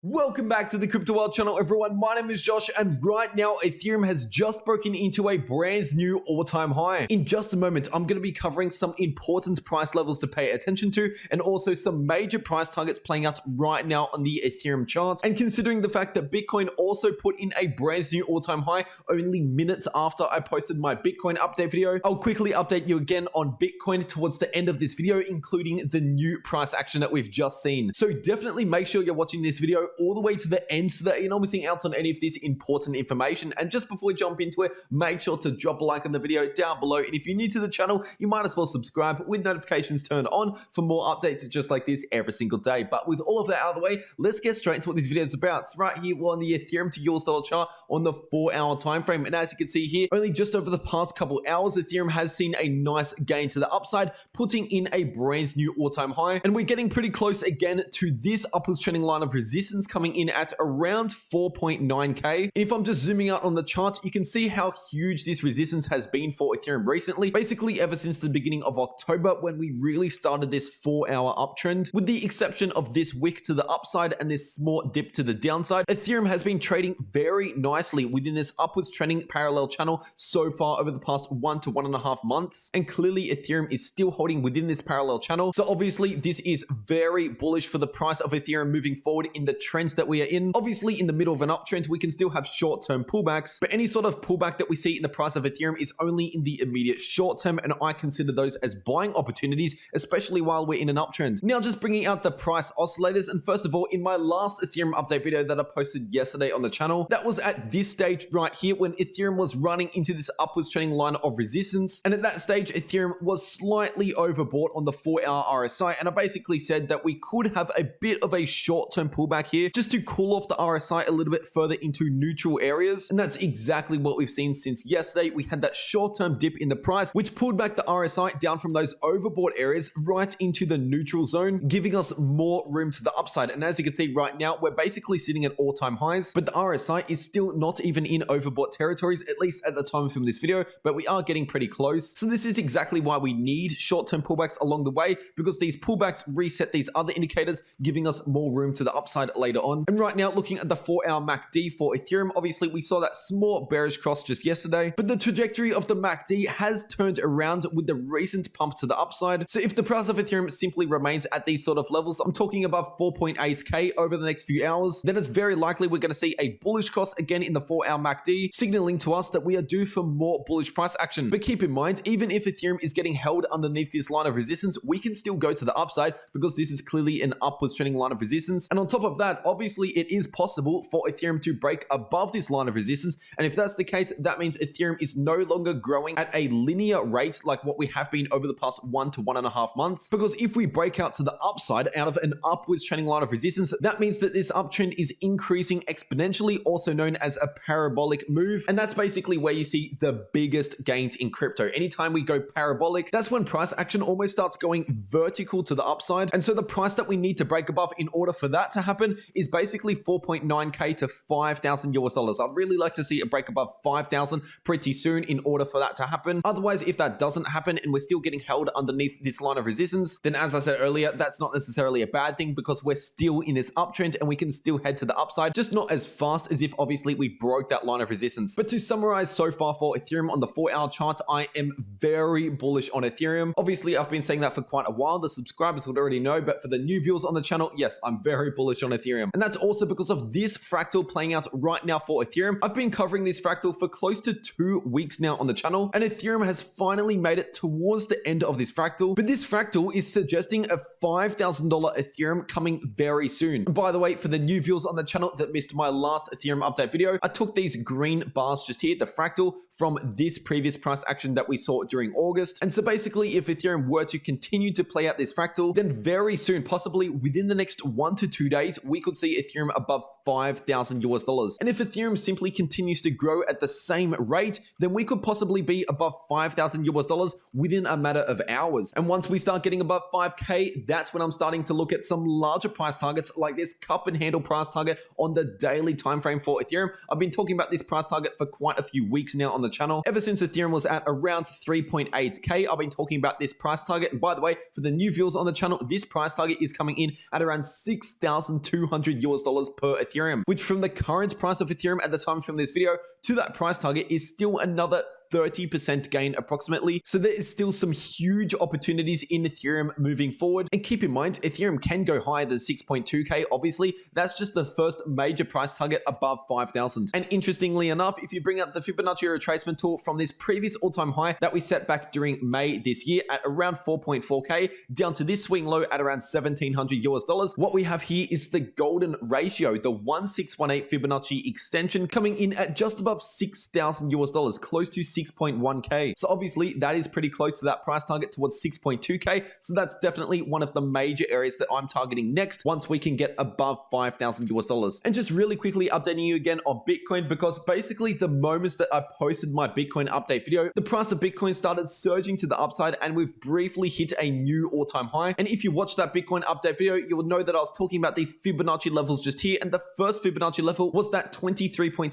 Welcome back to the Crypto World channel, everyone. My name is Josh, and right now, Ethereum has just broken into a brand new all-time high. In just a moment, I'm going to be covering some important price levels to pay attention to, and also some major price targets playing out right now on the Ethereum charts. And considering the fact that Bitcoin also put in a brand new all-time high only minutes after I posted my Bitcoin update video, I'll quickly update you again on Bitcoin towards the end of this video, including the new price action that we've just seen. So definitely make sure you're watching this video all the way to the end so that you're not missing out on any of this important information. And just before we jump into it, make sure to drop a like on the video down below. And if you're new to the channel, you might as well subscribe with notifications turned on for more updates just like this every single day. But with all of that out of the way, let's get straight into what this video is about. So right here, we're on the Ethereum to US dollar chart on the 4-hour time frame. And as you can see here, only just over the past couple hours, Ethereum has seen a nice gain to the upside, putting in a brand new all-time high. And we're getting pretty close again to this upwards trending line of resistance coming in at around 4.9k. And if I'm just zooming out on the charts, you can see how huge this resistance has been for Ethereum recently, basically ever since the beginning of October when we really started this 4-hour uptrend. With the exception of this wick to the upside and this small dip to the downside, Ethereum has been trading very nicely within this upwards trending parallel channel so far over the past 1 to 1.5 months. And clearly Ethereum is still holding within this parallel channel. So obviously this is very bullish for the price of Ethereum moving forward in the trends that we are in. Obviously, in the middle of an uptrend, we can still have short-term pullbacks, but any sort of pullback that we see in the price of Ethereum is only in the immediate short term, and I consider those as buying opportunities, especially while we're in an uptrend. Now, just bringing out the price oscillators, and first of all, in my last Ethereum update video that I posted yesterday on the channel, that was at this stage right here when Ethereum was running into this upwards trending line of resistance, and at that stage, Ethereum was slightly overbought on the 4-hour RSI, and I basically said that we could have a bit of a short-term pullback here, just to cool off the RSI a little bit further into neutral areas. And that's exactly what we've seen since yesterday. We had that short-term dip in the price, which pulled back the RSI down from those overbought areas right into the neutral zone, giving us more room to the upside. And as you can see right now, we're basically sitting at all-time highs, but the RSI is still not even in overbought territories, at least at the time of filming this video, but we are getting pretty close. So this is exactly why we need short-term pullbacks along the way, because these pullbacks reset these other indicators, giving us more room to the upside later on. And right now, looking at the 4-hour MACD for Ethereum, obviously we saw that small bearish cross just yesterday, but the trajectory of the MACD has turned around with the recent pump to the upside. So if the price of Ethereum simply remains at these sort of levels, I'm talking above 4.8k over the next few hours, then it's very likely we're going to see a bullish cross again in the 4-hour MACD, signaling to us that we are due for more bullish price action. But keep in mind, even if Ethereum is getting held underneath this line of resistance, we can still go to the upside because this is clearly an upwards trending line of resistance. And on top of that, obviously it is possible for Ethereum to break above this line of resistance. And if that's the case, that means Ethereum is no longer growing at a linear rate like what we have been over the past 1 to 1.5 months. Because if we break out to the upside out of an upwards trending line of resistance, that means that this uptrend is increasing exponentially, also known as a parabolic move. And that's basically where you see the biggest gains in crypto. Anytime we go parabolic, that's when price action almost starts going vertical to the upside. And so the price that we need to break above in order for that to happen is basically 4.9k to 5,000 US dollars. I'd really like to see a break above 5,000 pretty soon in order for that to happen. Otherwise, if that doesn't happen and we're still getting held underneath this line of resistance, then as I said earlier, that's not necessarily a bad thing because we're still in this uptrend and we can still head to the upside, just not as fast as if obviously we broke that line of resistance. But to summarize so far for Ethereum on the 4-hour chart, I am very bullish on Ethereum. Obviously, I've been saying that for quite a while. The subscribers would already know, but for the new viewers on the channel, yes, I'm very bullish on Ethereum. And that's also because of this fractal playing out right now for Ethereum. I've been covering this fractal for close to 2 weeks now on the channel, and Ethereum has finally made it towards the end of this fractal. But this fractal is suggesting a $5,000 Ethereum coming very soon. And by the way, for the new viewers on the channel that missed my last Ethereum update video, I took these green bars just here, the fractal, from this previous price action that we saw during August. And so basically, if Ethereum were to continue to play out this fractal, then very soon, possibly within the next 1 to 2 days, we could see Ethereum above 5,000 US dollars. And if Ethereum simply continues to grow at the same rate, then we could possibly be above 5,000 US dollars within a matter of hours. And once we start getting above 5K, that's when I'm starting to look at some larger price targets like this cup and handle price target on the daily time frame for Ethereum. I've been talking about this price target for quite a few weeks now on the channel. Ever since Ethereum was at around 3.8K, I've been talking about this price target. And by the way, for the new viewers on the channel, this price target is coming in at around 6,200 US dollars per Ethereum, which from the current price of Ethereum at the time from this video to that price target is still another 30% gain approximately. So there is still some huge opportunities in Ethereum moving forward. And keep in mind, Ethereum can go higher than 6.2K. Obviously, that's just the first major price target above 5,000. And interestingly enough, if you bring up the Fibonacci retracement tool from this previous all-time high that we set back during May this year at around 4.4K down to this swing low at around 1,700 US dollars, what we have here is the golden ratio, the 1618 Fibonacci extension coming in at just above 6,000 US dollars, close to 6.1K. So obviously that is pretty close to that price target towards 6.2K. So that's definitely one of the major areas that I'm targeting next once we can get above 5,000 US dollars. And just really quickly updating you again on Bitcoin, because basically the moments that I posted my Bitcoin update video, the price of Bitcoin started surging to the upside and we've briefly hit a new all-time high. And if you watch that Bitcoin update video, you will know that I was talking about these Fibonacci levels just here. And the first Fibonacci level was that 23.6%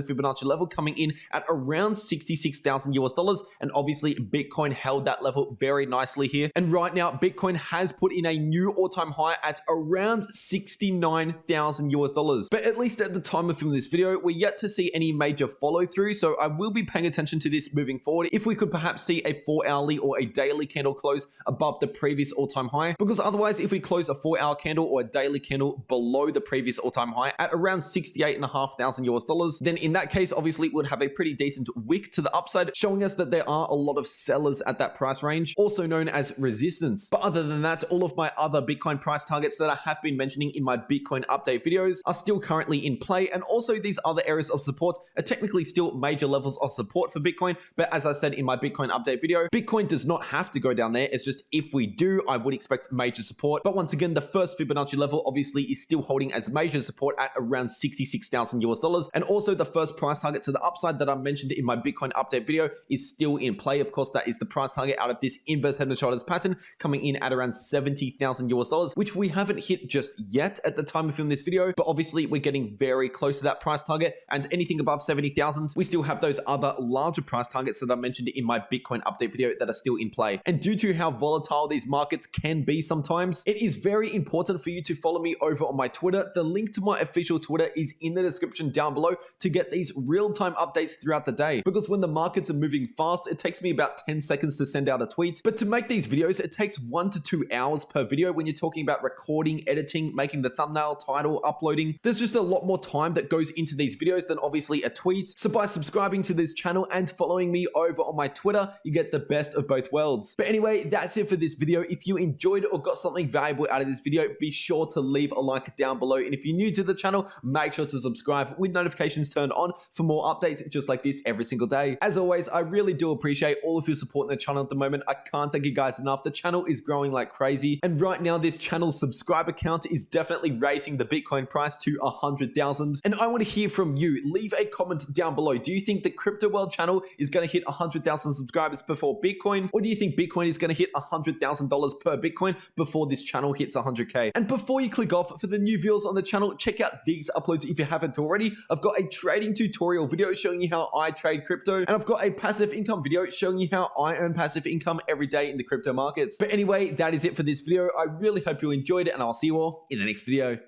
Fibonacci level coming in at around 66,000 US dollars. And obviously Bitcoin held that level very nicely here. And right now, Bitcoin has put in a new all-time high at around 69,000 US dollars. But at least at the time of filming this video, we're yet to see any major follow through. So I will be paying attention to this moving forward. If we could perhaps see a 4-hourly or a daily candle close above the previous all-time high, because otherwise if we close a 4-hour candle or a daily candle below the previous all-time high at around 68,500 US dollars, then in that case, obviously it would have a pretty decent wick to the upside, showing us that there are a lot of sellers at that price range, also known as resistance. But other than that, all of my other Bitcoin price targets that I have been mentioning in my Bitcoin update videos are still currently in play. And also these other areas of support are technically still major levels of support for Bitcoin. But as I said in my Bitcoin update video, Bitcoin does not have to go down there. It's just if we do, I would expect major support. But once again, the first Fibonacci level obviously is still holding as major support at around 66,000 US dollars. And also the first price target to the upside that I mentioned in my Bitcoin update video is still in play. Of course, that is the price target out of this inverse head and shoulders pattern coming in at around 70,000 US dollars, which we haven't hit just yet at the time of filming this video. But obviously we're getting very close to that price target, and anything above 70,000, we still have those other larger price targets that I mentioned in my Bitcoin update video that are still in play. And due to how volatile these markets can be sometimes, it is very important for you to follow me over on my Twitter. The link to my official Twitter is in the description down below to get these real-time updates throughout the day. Because when the markets are moving fast, it takes me about 10 seconds to send out a tweet. But to make these videos, it takes 1 to 2 hours per video when you're talking about recording, editing, making the thumbnail, title, uploading. There's just a lot more time that goes into these videos than obviously a tweet. So by subscribing to this channel and following me over on my Twitter, you get the best of both worlds. But anyway, that's it for this video. If you enjoyed it or got something valuable out of this video, be sure to leave a like down below. And if you're new to the channel, make sure to subscribe with notifications turned on for more updates just like this every single day. As always, I really do appreciate all of your support in the channel at the moment. I can't thank you guys enough. The channel is growing like crazy. And right now, this channel's subscriber count is definitely raising the Bitcoin price to 100,000. And I want to hear from you. Leave a comment down below. Do you think the Crypto World channel is going to hit 100,000 subscribers before Bitcoin? Or do you think Bitcoin is going to hit $100,000 per Bitcoin before this channel hits 100K? And before you click off, for the new viewers on the channel, check out these uploads if you haven't already. I've got a trading tutorial video showing you how I trade crypto, and I've got a passive income video showing you how I earn passive income every day in the crypto markets. But anyway, that is it for this video. I really hope you enjoyed it, and I'll see you all in the next video.